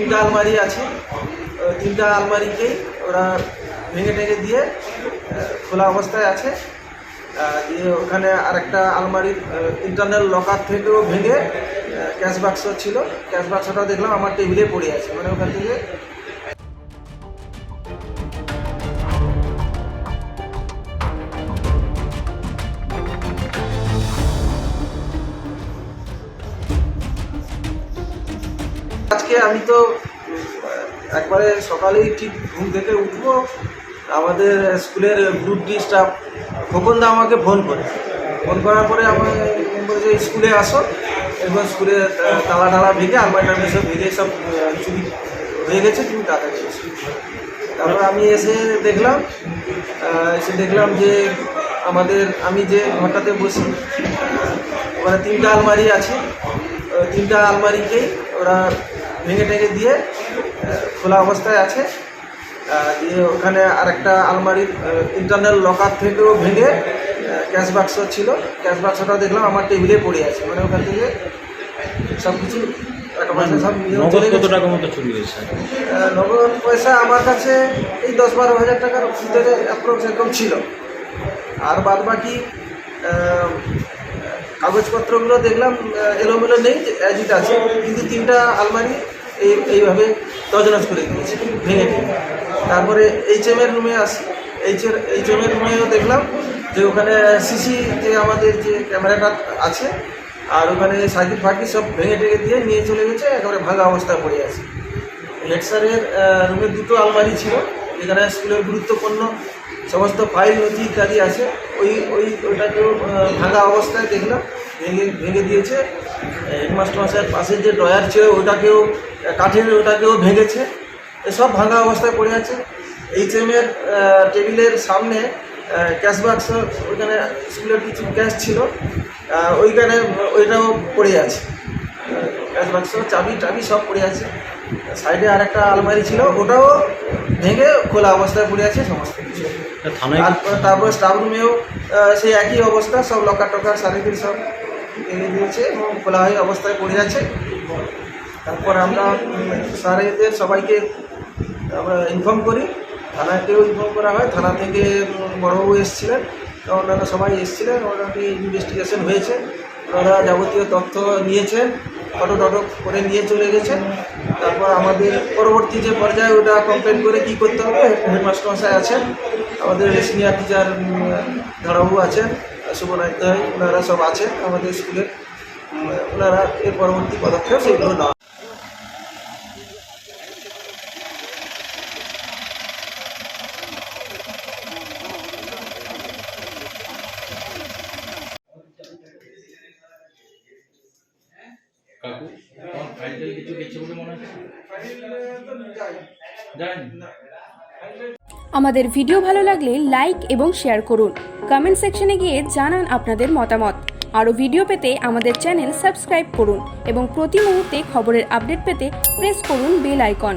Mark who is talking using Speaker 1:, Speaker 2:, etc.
Speaker 1: তিনটা আলমারি আছে, তিনটা আলমারিকেই ওরা ভেঙে টেঙে দিয়ে খোলা অবস্থায় আছে। দিয়ে ওখানে আরেকটা আলমারির ইন্টারনাল লকার থেকেও ভেঙে ক্যাশ বাক্স ছিল, ক্যাশ বাক্সটা দেখলাম আমার টেবিলে পড়ে আছে, মানে ওখান থেকে আজকে আমি তো একবারে সকালেই ঠিক ঘুম থেকে উঠবো, আমাদের স্কুলের গ্রুপ ডি স্টাফ খোকনদা আমাকে ফোন করার পরে আমার বলে যে স্কুলে আসো, এবার স্কুলে তালা ভেঙে আলমারিটা সব ভেঙে সব চুরি হয়ে গেছে, তুমি তাড়াতাড়ি এসো। তারপর আমি এসে দেখলাম যে আমি যে ঘরটাতে বসি ওখানে তিনটা আলমারি আছে, তিনটা আলমারিকেই ওরা ভেঙে টেঙে দিয়ে খোলা অবস্থায় আছে। দিয়ে ওখানে আরেকটা আলমারির ইন্টারনাল লকার থেকেও ভেঙে ক্যাশ বাক্স ছিল, ক্যাশ বাক্সটা দেখলাম আমার টেবিলে পড়ে আছে, মানে ওখান থেকে সব কিছু টাকা পয়সা সব চলে গেছে।
Speaker 2: কত টাকা মতো চুরি হয়েছে?
Speaker 1: নগদ পয়সা আমার কাছে এই 10-12 হাজার টাকার ভিতরে অ্যাপ্রক্স এরকম ছিল, আর বাদ বাকি কাগজপত্রগুলো দেখলাম এলোমেলো নেই, অ্যাজ ইট আছে, কিন্তু তিনটা আলমারি এইভাবে তছনছ করে দিয়েছে ভেঙে ভেঙে। তারপরে এইচএমের রুমে আসি, এইচএমের রুমেও দেখলাম যে ওখানে সিসি যে আমাদের যে ক্যামেরাটা আছে, আর ওখানে সার্কিট ফার্কিট সব ভেঙে টেঙে দিয়ে নিয়ে চলে গেছে, একেবারে ভাঙা অবস্থায় পড়ে আছে। হেড স্যারের রুমের দুটো আলমারি ছিল, যেখানে স্কুলের গুরুত্বপূর্ণ সমস্ত ফাইল নথি ইত্যাদি আছে, ওইটাকেও ভাঙা অবস্থায় দেখলাম ভেঙে দিয়েছে। হেডমাস্টার মশাইয়ের পাশের যে ড্রয়ার ছিল ওটাকেও ওটাকেও ভেঙেছে, এসব ভাঙা অবস্থায় পড়ে আছে। এইচএমের টেবিলের সামনে ক্যাশ বাক্স, ওইখানে স্কুলের কিছু ক্যাশ ছিল, ওইটাও পড়ে আছে, ক্যাশ বাক্স চাবি সব পড়ে আছে। সাইডে আরেকটা আলমারি ছিল, ওটাও ভেঙে খোলা অবস্থায় পড়ে আছে সমস্ত কিছু। তারপর স্টাফ রুমেও সেই একই অবস্থা, সব লকার টকার সার্টিফিকেট সব ভেঙে দিয়েছে এবং খোলা হয়ে অবস্থায় পড়ে আছে। তারপর আমরা স্যারেদের সবাইকে আমরা ইনফর্ম করি, থানাকেও ইনফর্ম করা হয়, থানা থেকে বড়বাবু এসেছিলেন, ওনারা সবাই এসেছিলেন, ওনাকে ইনভেস্টিগেশন হয়েছে, ওনারা যাবতীয় তথ্য নিয়েছেন, ফটো করে নিয়ে চলে গেছেন। তারপর আমাদের পরবর্তী যে পর্যায়ে ওটা কমপ্লেন করে কী করতে হবে, হেডমাস্টার মশাই আছেন, আমাদের সিনিয়র টিচার ধরাবু আছেন, শুভনায়িত, ওনারা সব আছেন আমাদের স্কুলের, ওনারা এর পরবর্তী পদক্ষেপ সেগুলো নেওয়া।
Speaker 2: কাকু ফাইলটা কিছু গেছে বলে মনে হচ্ছে?
Speaker 3: আমাদের ভিডিও ভালো লাগলে লাইক এবং শেয়ার করুন, কমেন্ট সেকশনে গিয়ে জানান আপনাদের মতামত। আরও ভিডিও পেতে আমাদের চ্যানেল সাবস্ক্রাইব করুন এবং প্রতি মুহূর্তে খবরের আপডেট পেতে প্রেস করুন বেল আইকন।